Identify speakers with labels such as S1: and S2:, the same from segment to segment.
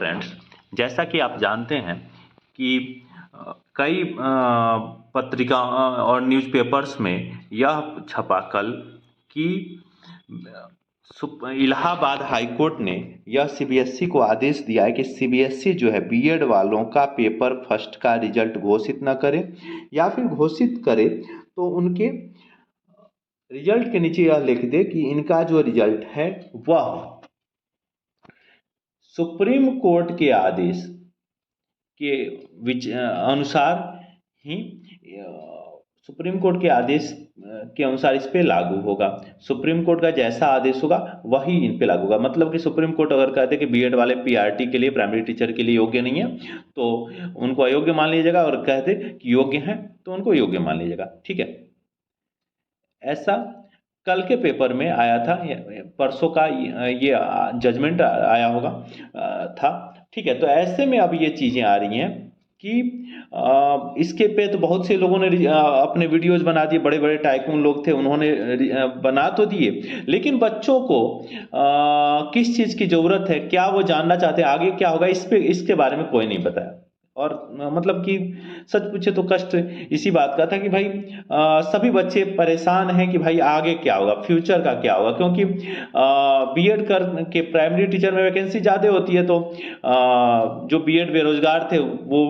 S1: Friends, जैसा कि आप जानते हैं कि कई पत्रिका और न्यूज़पेपर्स में यह छपा कल कि इलाहाबाद हाई कोर्ट ने यह सीबीएसई को आदेश दिया है कि सीबीएसई जो है बीएड वालों का पेपर फर्स्ट का रिजल्ट घोषित न करे, या फिर घोषित करे तो उनके रिजल्ट के नीचे यह लिख दे कि इनका जो रिजल्ट है वह सुप्रीम कोर्ट के आदेश के अनुसार ही सुप्रीम कोर्ट के आदेश के अनुसार इस पे लागू होगा। सुप्रीम कोर्ट का जैसा आदेश होगा वही इन पे लागू होगा। मतलब कि सुप्रीम कोर्ट अगर कहते कि बीएड वाले पीआरटी के लिए, प्राइमरी टीचर के लिए योग्य नहीं है, तो उनको अयोग्य मान लीजिएगा, और कहते कि योग्य हैं तो उनको योग्य मान लीजिएगा। ठीक है, ऐसा कल के पेपर में आया था, परसों का ये जजमेंट आया होगा था। ठीक है, तो ऐसे में अब ये चीज़ें आ रही हैं कि इसके पे तो बहुत से लोगों ने अपने वीडियोस बना दिए, बड़े बड़े टाइकून लोग थे, उन्होंने बना तो दिए, लेकिन बच्चों को किस चीज़ की ज़रूरत है, क्या वो जानना चाहते हैं, आगे क्या होगा, इसके बारे में कोई नहीं बताया। और मतलब कि सच पूछे तो कष्ट इसी बात का था कि भाई सभी बच्चे परेशान हैं कि भाई आगे क्या होगा, फ्यूचर का क्या होगा, क्योंकि बीएड कर के प्राइमरी टीचर में वैकेंसी ज़्यादा होती है, तो जो बीएड बेरोजगार थे वो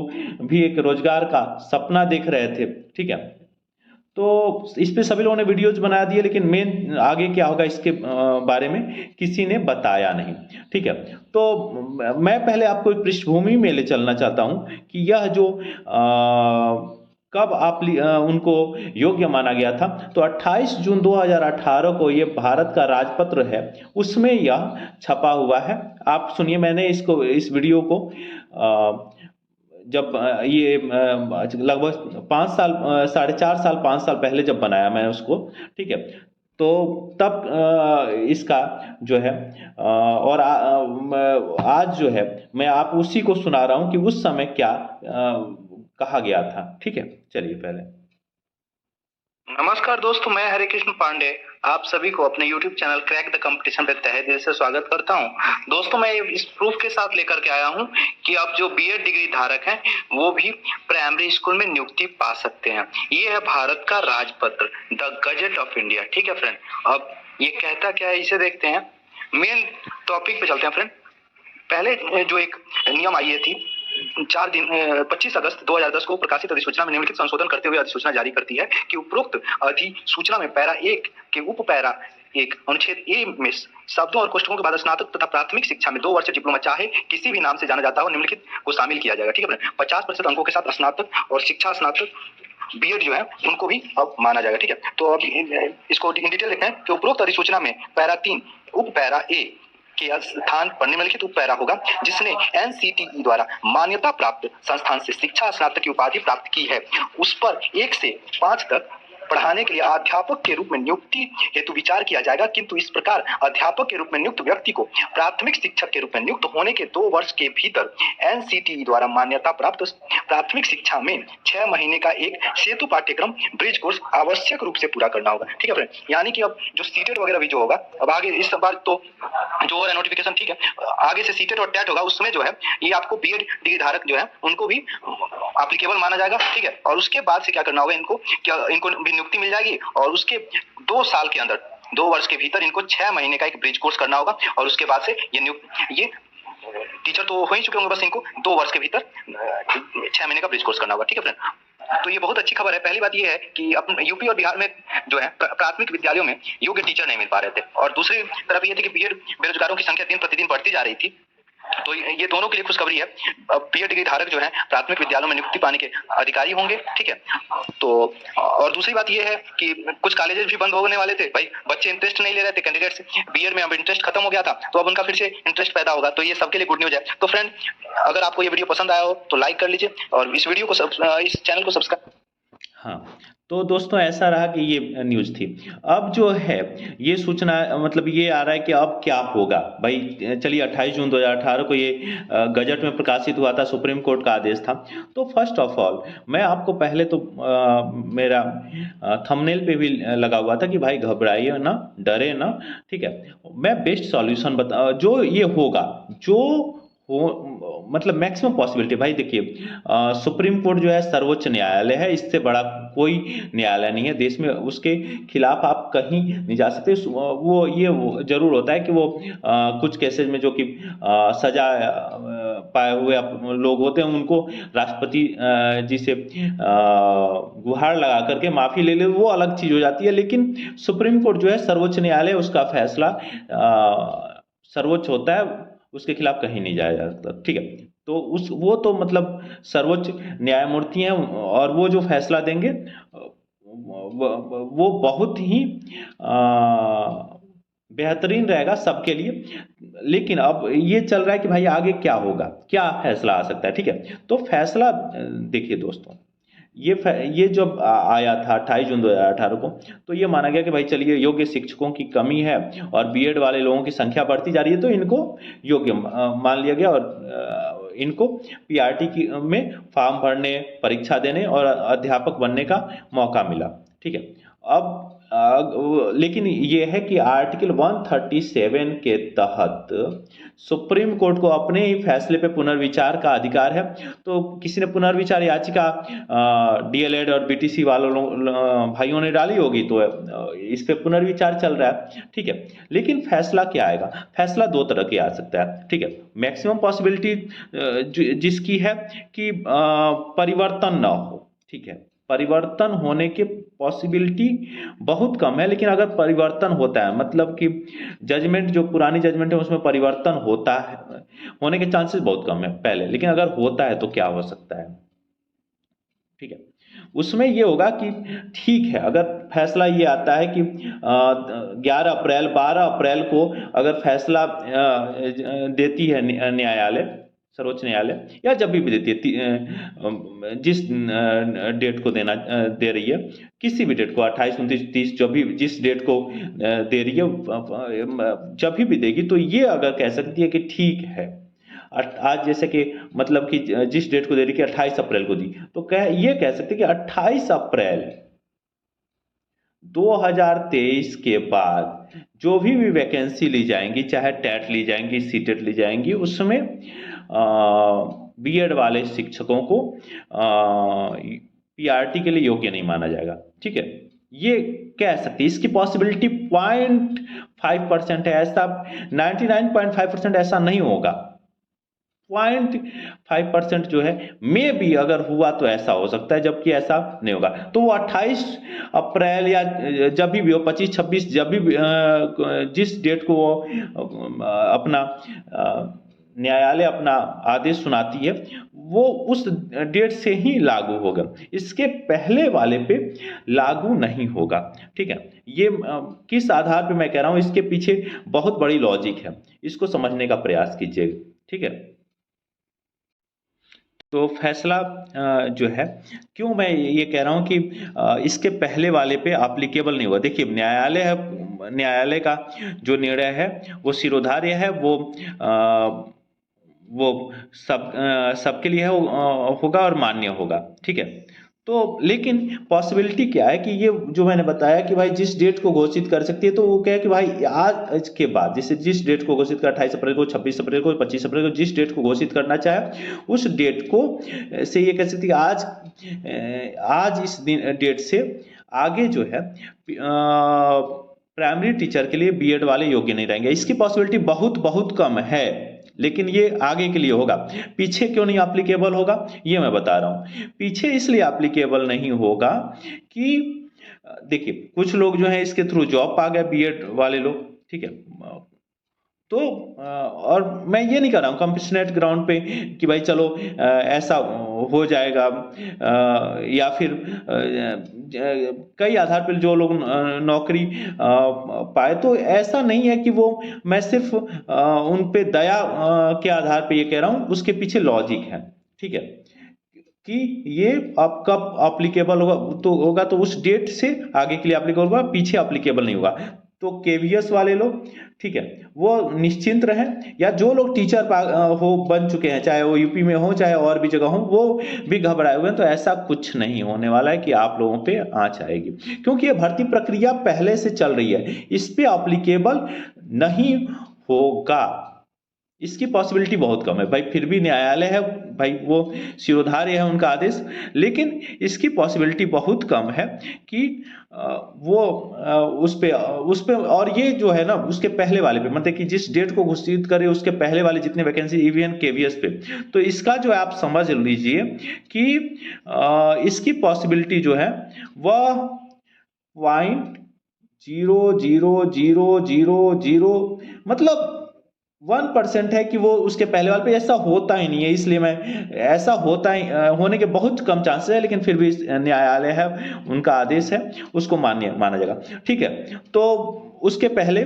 S1: भी एक रोजगार का सपना देख रहे थे। ठीक है, तो इस पे सभी लोगों ने वीडियोज बना दिए, लेकिन मेन आगे क्या होगा इसके बारे में किसी ने बताया नहीं। ठीक है, तो मैं पहले आपको एक पृष्ठभूमि में ले चलना चाहता हूं कि यह जो कब आप उनको योग्य माना गया था, तो 28 जून 2018 को ये भारत का राजपत्र है, उसमें यह छपा हुआ है। आप सुनिए, मैंने इस वीडियो को जब ये लगभग 5 साल, 4.5 साल 5 साल पहले जब बनाया मैंने उसको, ठीक है, तो तब इसका जो है और आज जो है मैं आप उसी को सुना रहा हूं कि उस समय क्या कहा गया था। ठीक है, चलिए पहले।
S2: नमस्कार दोस्तों, मैं हरे कृष्ण पांडे आप सभी को अपने YouTube channel crack the competition पे तहे दिल से स्वागत करता हूं। दोस्तों, मैं इस प्रूफ के साथ लेकर के आया हूं कि अब जो बीएड डिग्री धारक हैं वो भी प्राइमरी स्कूल में नियुक्ति पा सकते हैं। ये है भारत का राजपत्र, द गजेट ऑफ इंडिया। ठीक है फ्रेंड, अब ये कहता क्या है इसे देखते हैं। मेन टॉपिक पे चलते हैं फ्रेंड। पहले जो एक नियम आई थी 25 अगस्त 2010 को प्रकाशित अधिसूचना में निम्नलिखित संशोधन करते हुए अधिसूचना जारी करती है कि उपरोक्त अधिसूचना में पैरा 1 के उप पैरा 1 अनुच्छेद ए में शब्दों और कोष्ठकों के बाद स्नातक तथा प्राथमिक शिक्षा में 2 वर्ष डिप्लोमा चाहे किसी भी नाम से जाना जाता हो निम्नलिखित को शामिल किया जाएगा। ठीक है, 50% अंकों के साथ स्नातक और शिक्षा स्नातक बीएड जो है उनको भी अब माना जाएगा। ठीक है, तो अब इसको इन डिटेल देखते हैं कि उपरोक्त अधिसूचना में पैरा 3 उप पैरा ए के स्थान पर निम्नलिखित उप पैरा होगा जिसने एनसीटीई द्वारा मान्यता प्राप्त संस्थान से शिक्षा स्नातक की उपाधि प्राप्त की है, उस पर 1 से 5 तक पढ़ाने के लिए अध्यापक के रूप में नियुक्ति हेतु विचार किया जाएगा। किंतु इस प्रकार अध्यापक के रूप में नियुक्त व्यक्ति को प्राथमिक शिक्षक के रूप में नियुक्त होने के 2 वर्ष के भीतर एनसीटीई द्वारा मान्यता प्राप्त प्राथमिक शिक्षा में 6 महीने का एक सेतु पाठ्यक्रम ब्रिज कोर्स आवश्यक रूप से पूरा करना होगा। ठीक है फ्रेंड, यानी कि अब जो सीटेट वगैरह भी जो होगा, अब आगे इस बार तो जो हो रहा है नोटिफिकेशन, ठीक है, आगे से सीटेट और टेट होगा, उसमें जो है ये आपको बीएड डिग्री धारक जो है उनको भी एप्लीकेबल माना जाएगा। ठीक है, और उसके बाद से क्या करना होगा, इनको भी नियुक्ति मिल जाएगी और उसके 2 साल के अंदर 2 वर्ष के भीतर इनको 6 महीने का एक ब्रिज कोर्स करना होगा और उसके बाद से ये टीचर तो हो ही चुके होंगे, बस इनको 2 वर्ष के भीतर 6 महीने का ब्रिज कोर्स करना होगा। ठीक है फ्रेंड, तो ये बहुत अच्छी खबर है। पहली बात ये है कि अपने यूपी और बिहार में जो है प्राथमिक विद्यालयों में योग्य टीचर नहीं मिल पा रहे थे, और दूसरी तरफ ये थी कि बीएड बेरोजगारों की संख्या दिन प्रतिदिन बढ़ती जा रही थी। तो ये दोनों के लिए खुशखबरी है। बीएड डिग्री धारक जो है प्राथमिक विद्यालयों में नियुक्ति पाने के अधिकारी होंगे। ठीक है, तो और दूसरी बात ये है कि कुछ कॉलेजेस भी बंद होने वाले थे, भाई बच्चे इंटरेस्ट नहीं ले रहे थे कैंडिडेट्स, बीएड में अब इंटरेस्ट खत्म हो गया था, तो अब उनका फिर से इंटरेस्ट पैदा होगा। तो ये सबके लिए गुड न्यूज है। तो फ्रेंड, अगर आपको ये वीडियो पसंद आया हो तो लाइक कर लीजिए और इस वीडियो को इस चैनल को सब्सक्राइब।
S1: हाँ, तो दोस्तों ऐसा रहा कि ये न्यूज़ थी। अब जो है ये सूचना, मतलब ये आ रहा है कि अब क्या होगा भाई। चलिए 28 जून 2018 को ये गजट में प्रकाशित हुआ था, सुप्रीम कोर्ट का आदेश था। तो फर्स्ट ऑफ ऑल मैं आपको पहले तो मेरा थंबनेल पे भी लगा हुआ था कि भाई घबराइए ना, डरे ना। ठीक है, मैं बेस्ट सॉल्यूशन जो ये होगा, जो हो, मतलब मैक्सिमम पॉसिबिलिटी। भाई देखिए, सुप्रीम कोर्ट जो है सर्वोच्च न्यायालय है, इससे बड़ा कोई न्यायालय नहीं है देश में, उसके खिलाफ आप कहीं नहीं जा सकते। वो जरूर होता है कि वो कुछ केसेस में जो कि सजा पाए हुए लोग होते हैं, उनको राष्ट्रपति जी से गुहार लगा करके माफी ले ले, वो अलग चीज हो जाती है। लेकिन सुप्रीम कोर्ट जो है सर्वोच्च न्यायालय, उसका फैसला सर्वोच्च होता है, उसके खिलाफ कहीं नहीं जाया जा सकता। ठीक है, तो वो तो मतलब सर्वोच्च न्यायमूर्ति हैं, और वो जो फैसला देंगे वो बहुत ही बेहतरीन रहेगा सबके लिए। लेकिन अब ये चल रहा है कि भाई आगे क्या होगा, क्या फैसला आ सकता है। ठीक है, तो फैसला देखिए दोस्तों, ये जब आया था 28 जून 2018 को, तो ये माना गया कि भाई चलिए योग्य शिक्षकों की कमी है और बीएड वाले लोगों की संख्या बढ़ती जा रही है, तो इनको योग्य मान लिया गया, और इनको पीआरटी की में फॉर्म भरने, परीक्षा देने और अध्यापक बनने का मौका मिला। ठीक है, अब लेकिन ये है कि आर्टिकल 137 के तहत सुप्रीम कोर्ट को अपने ही फैसले पे पुनर्विचार का अधिकार है। तो किसी ने पुनर्विचार याचिका डीएलएड और बीटीसी वालों भाइयों ने डाली होगी, तो इस पे पुनर्विचार चल रहा है। ठीक है, लेकिन फैसला क्या आएगा? फैसला दो तरह के आ सकता है। ठीक है, मैक्सिमम पॉसिबिलिटी जिसकी है कि परिवर्तन ना हो। ठीक है, परिवर्तन होने के पॉसिबिलिटी बहुत कम है, लेकिन अगर परिवर्तन होता है, मतलब कि जजमेंट जो पुरानी जजमेंट है उसमें परिवर्तन होता है, होने के चांसेस बहुत कम है पहले, लेकिन अगर होता है तो क्या हो सकता है। ठीक है, उसमें ये होगा कि ठीक है, अगर फैसला ये आता है कि 11 अप्रैल 12 अप्रैल को अगर फैसला देती है न्यायालय, सर्वोच्च न्यायालय, या जब भी देती है, जिस डेट को दे रही है, किसी भी डेट को 28, 29, 30, जब भी जिस डेट को दे रही है, जब भी देगी, तो ये अगर कह सकती है कि ठीक है, आज जैसे कि मतलब कि जिस डेट को दे रही है 28 अप्रैल को दी, तो ये कह सकते कि 28 अप्रैल 2023 के बाद जो भी वैकेंसी ली जाएंगी, चाहे टेट ली जाएंगी, सीटेट ली जाएंगी, उसमें बीएड वाले शिक्षकों को पीआरटी के लिए योग्य नहीं माना जाएगा। ठीक है, ये कह सकते, इसकी पॉसिबिलिटी 0.5% है, ऐसा 99.5% ऐसा नहीं होगा। 0.5% जो है मे भी अगर हुआ तो ऐसा हो सकता है, जबकि ऐसा नहीं होगा। तो वो 28 अप्रैल या जब भी हो, 25, 26, जब भी जिस डेट को वो अपना न्यायालय अपना आदेश सुनाती है, वो उस डेट से ही लागू होगा, इसके पहले वाले पे लागू नहीं होगा। ठीक है, ये किस आधार पे मैं कह रहा हूं, इसके पीछे बहुत बड़ी लॉजिक है, इसको समझने का प्रयास कीजिएगा। ठीक है, तो फैसला जो है, क्यों मैं ये कह रहा हूं कि इसके पहले वाले पे एप्लीकेबल नहीं हुआ। देखिए, न्यायालय है, न्यायालय का जो निर्णय है वो सिरोधार्य है, वो सबके लिए है, होगा और मान्य होगा। ठीक है, तो लेकिन पॉसिबिलिटी क्या है कि ये जो मैंने बताया कि भाई जिस डेट को घोषित कर सकती है, तो वो क्या है कि भाई आज के बाद, जैसे जिस डेट को घोषित कर 28 अप्रैल को, 26 अप्रैल को, 25 अप्रैल को, जिस डेट को घोषित करना चाहे, उस डेट को से ये कह सकती है आज इस डेट से आगे जो है प्राइमरी टीचर के लिए बीएड वाले योग्य नहीं रहेंगे। इसकी पॉसिबिलिटी बहुत बहुत कम है, लेकिन ये आगे के लिए होगा। पीछे क्यों नहीं एप्लीकेबल होगा, ये मैं बता रहा हूं। पीछे इसलिए एप्लीकेबल नहीं होगा कि देखिए, कुछ लोग जो है इसके थ्रू जॉब पा गए, बीएड वाले लोग। ठीक है, तो और मैं ये नहीं कर रहा हूँ कंपैशनेट ग्राउंड पे कि भाई चलो ऐसा हो जाएगा, या फिर कई आधार पर जो लोग नौकरी पाए, तो ऐसा नहीं है कि वो, मैं सिर्फ उन पे दया के आधार पे ये कह रहा हूँ, उसके पीछे लॉजिक है। ठीक है, कि ये अब कब एप्लीकेबल होगा तो उस डेट से आगे के लिए एप्लीकेबल होगा, पीछे एप्लीकेबल नहीं होगा। तो केवीएस वाले लोग, ठीक है, वो निश्चिंत रहें, या जो लोग टीचर बन चुके हैं, चाहे वो यूपी में हो चाहे और भी जगह हो, वो भी घबराए हुए हैं। तो ऐसा कुछ नहीं होने वाला है कि आप लोगों पे आंच आएगी, क्योंकि ये भर्ती प्रक्रिया पहले से चल रही है, इस पे एप्लीकेबल नहीं होगा। इसकी पॉसिबिलिटी बहुत कम है भाई, फिर भी न्यायालय है भाई, वो शिरोधार्य है उनका आदेश, लेकिन इसकी पॉसिबिलिटी बहुत कम है कि वो उस पे और ये जो है ना उसके पहले वाले पे, मतलब कि जिस डेट को घोषित करे उसके पहले वाले जितने वैकेंसी इवन केवीएस पे, तो इसका जो है आप समझ लीजिए कि इसकी पॉसिबिलिटी जो है वह 0.0000 मतलब 1% है कि वो उसके पहले वाले पे, ऐसा होता ही नहीं है, इसलिए मैं ऐसा होता ही होने के बहुत कम चांसेस है, लेकिन फिर भी न्यायालय है उनका आदेश है उसको मान्य माना जाएगा। ठीक है, तो उसके पहले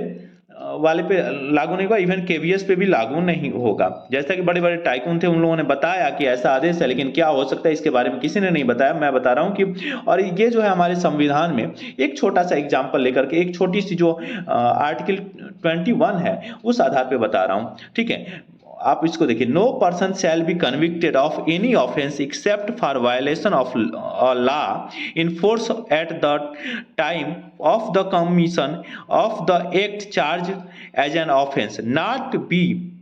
S1: वाले पे लागू नहीं होगा, इवन केवीएस पे भी लागू नहीं होगा। जैसा कि बड़े बड़े टाइकून थे उन लोगों ने बताया कि ऐसा आदेश है, लेकिन क्या हो सकता है इसके बारे में किसी ने नहीं बताया, मैं बता रहा हूं कि और ये जो है हमारे संविधान में एक छोटा सा एग्जाम्पल लेकर के, एक छोटी सी जो आर्टिकल 21 है उस आधार पे बता रहा हूं। ठीक है, आप इसको देखिए, no person shall be convicted of any offence except for violation of law in force at the time of the commission of the act charged as an offence, not be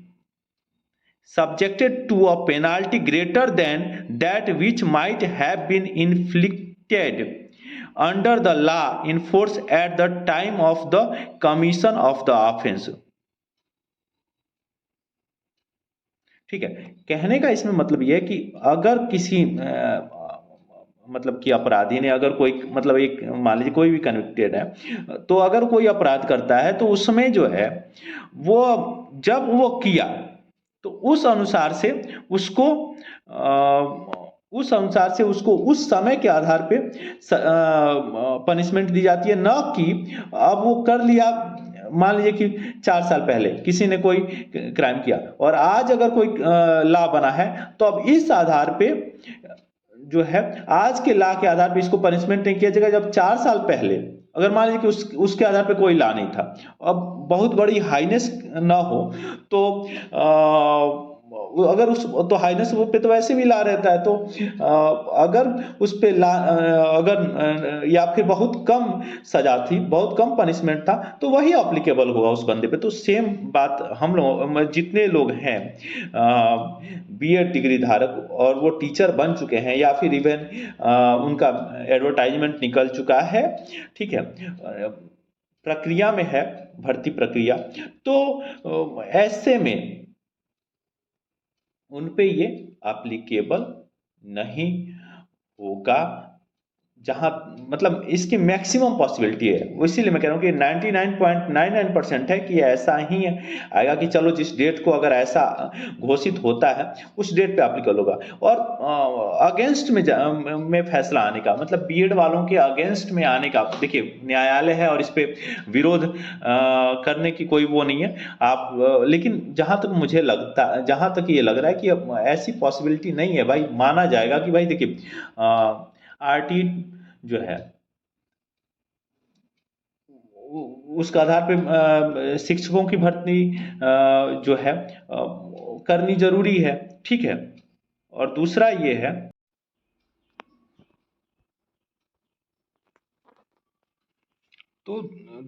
S1: subjected to a penalty greater than that which might have been inflicted under the law in force at the time of the commission of the offence। ठीक है, कहने का इसमें मतलब यह है कि अगर किसी मतलब कि अपराधी ने अगर कोई मतलब एक मान लीजिए कोई भी कन्विक्टेड है, तो अगर कोई अपराध करता है तो उसमें जो है वो जब वो किया तो उस अनुसार से उसको उस समय के आधार पे पनिशमेंट दी जाती है, न कि अब वो कर लिया, मान लीजिए कि 4 साल पहले किसी ने कोई क्राइम किया और आज अगर कोई लॉ बना है, तो अब इस आधार पे जो है आज के लॉ के आधार पे इसको पनिशमेंट नहीं किया जाएगा। जब 4 साल पहले अगर मान लीजिए कि उसके आधार पे कोई लॉ नहीं था, अब बहुत बड़ी हाईनेस ना हो तो अगर उस तो हाईनेस पे तो वैसे भी ला रहता है, तो अगर उस पे ला अगर या फिर बहुत कम सजा थी, बहुत कम पनिशमेंट था, तो वही अप्लीकेबल होगा उस बंदे पे। तो सेम बात हम लोग जितने लोग हैं बीएड डिग्री धारक और वो टीचर बन चुके हैं या फिर इवन उनका एडवर्टाइजमेंट निकल चुका है, ठीक है, प्रक्रिया में है भर्ती प्रक्रिया, तो ऐसे में उन पे ये एप्लीकेबल नहीं होगा, जहां मतलब इसकी मैक्सिमम पॉसिबिलिटी है। इसीलिए मैं कह रहा हूं कि 99.99% है कि ऐसा ही आएगा कि चलो जिस डेट को अगर ऐसा घोषित होता है उस डेट पे एप्लीकेबल होगा। और अगेंस्ट में फैसला आने का मतलब बीएड वालों के अगेंस्ट में आने का, देखिए न्यायालय है और इस पे विरोध करने की कोई वो नहीं है आप, लेकिन जहां तक मुझे लगता, जहां तक ये लग रहा है कि ऐसी पॉसिबिलिटी नहीं है भाई, माना जाएगा कि भाई देखिए आरटी जो है उसका आधार पे शिक्षकों की भर्ती जो है करनी जरूरी है। ठीक है, और दूसरा ये है, तो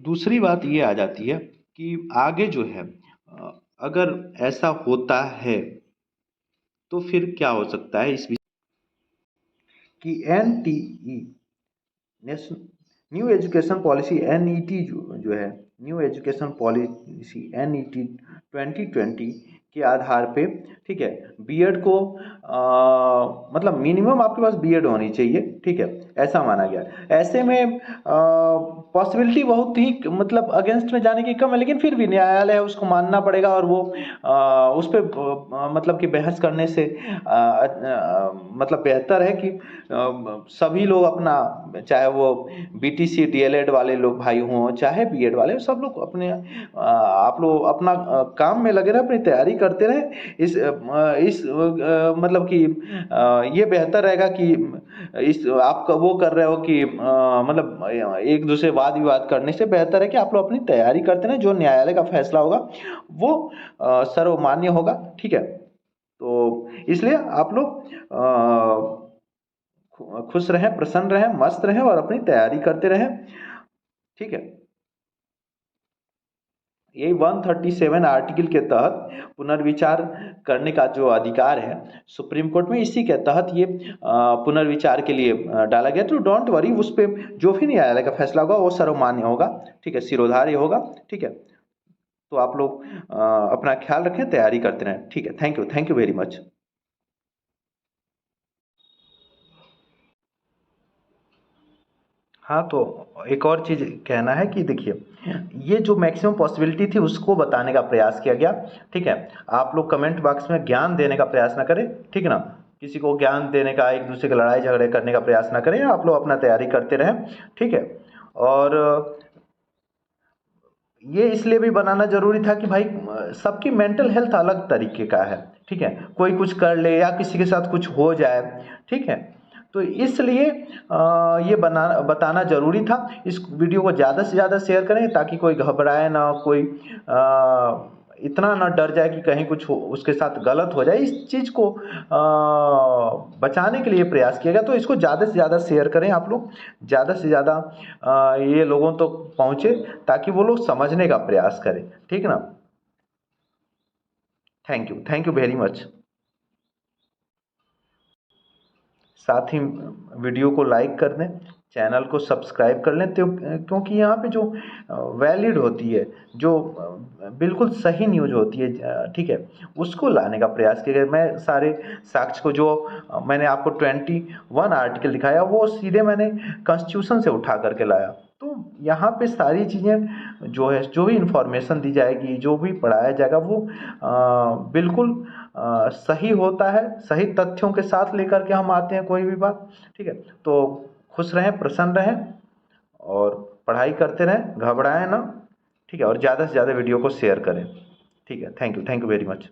S1: दूसरी बात ये आ जाती है कि आगे जो है अगर ऐसा होता है तो फिर क्या हो सकता है, इस कि एनटीई न्यू एजुकेशन पॉलिसी एनईटी जो है न्यू एजुकेशन पॉलिसी एनईटी 2020 के आधार पे, ठीक है, बीएड को मतलब मिनिमम आपके पास बीएड होनी चाहिए, ठीक है, ऐसा माना गया। ऐसे में पॉसिबिलिटी बहुत ही मतलब अगेंस्ट में जाने की कम है, लेकिन फिर भी न्यायालय है उसको मानना पड़ेगा और वो उस पर मतलब कि बहस करने से मतलब बेहतर है कि सभी लोग अपना, चाहे वो बीटीसी डीएलएड वाले लोग भाई हों चाहे बीएड वाले, सब लोग अपने आप लोग अपना काम में लगे रहे, अपनी तैयारी करते रहे। इस मतलब कि ये बेहतर रहेगा कि इस आप वो कर रहे हो कि मतलब एक दूसरे वाद विवाद करने से बेहतर है कि आप लोग अपनी तैयारी करते रहें, जो न्यायालय का फैसला होगा वो सर्वमान्य होगा। ठीक है, तो इसलिए आप लोग खुश रहें, प्रसन्न रहें, मस्त रहें और अपनी तैयारी करते रहें। ठीक है, ये 137 आर्टिकल के तहत पुनर्विचार करने का जो अधिकार है सुप्रीम कोर्ट में, इसी के तहत ये पुनर्विचार के लिए डाला गया। तो डोंट वरी, उस पर जो भी न्यायालय का फैसला होगा वो सर्वमान्य होगा, ठीक है, सिरोधार्य होगा, ठीक है। तो आप लोग अपना ख्याल रखें, तैयारी करते रहें, ठीक है। Thank you very much. हाँ, तो एक और चीज़ कहना है कि देखिए, ये जो मैक्सिमम पॉसिबिलिटी थी उसको बताने का प्रयास किया गया, ठीक है। आप लोग कमेंट बॉक्स में ज्ञान देने का प्रयास ना करें, ठीक है ना। किसी को ज्ञान देने का, एक दूसरे के लड़ाई झगड़े करने का प्रयास ना करें, आप लोग अपना तैयारी करते रहें, ठीक है। और ये इसलिए भी बनाना जरूरी था कि भाई सबकी मेंटल हेल्थ अलग तरीके का है, ठीक है। कोई कुछ कर ले या किसी के साथ कुछ हो जाए, ठीक है। तो इसलिए ये बताना जरूरी था। इस वीडियो को ज़्यादा से ज़्यादा शेयर करें ताकि कोई घबराए ना, कोई इतना ना डर जाए कि कहीं कुछ उसके साथ गलत हो जाए। इस चीज़ को बचाने के लिए प्रयास किया गया। तो इसको ज़्यादा से ज़्यादा शेयर करें आप लोग, ज़्यादा से ज़्यादा ये लोगों तक पहुँचे ताकि वो लोग समझने का प्रयास करें, ठीक है ना। Thank you very much. साथ ही वीडियो को लाइक कर दें, चैनल को सब्सक्राइब कर लें, तो क्योंकि यहाँ पे जो वैलिड होती है, जो बिल्कुल सही न्यूज़ होती है, ठीक है, उसको लाने का प्रयास किया गया। मैं सारे साक्ष्य को, जो मैंने आपको 21 आर्टिकल दिखाया, वो सीधे मैंने कॉन्स्टिट्यूशन से उठा करके लाया। तो यहाँ पे सारी चीज़ें जो है, जो भी इंफॉर्मेशन दी जाएगी, जो भी पढ़ाया जाएगा, वो बिल्कुल सही होता है। सही तथ्यों के साथ लेकर के हम आते हैं कोई भी बात, ठीक है। तो खुश रहें, प्रसन्न रहें और पढ़ाई करते रहें, घबराएं ना, ठीक है। और ज़्यादा से ज़्यादा वीडियो को शेयर करें, ठीक है। Thank you very much.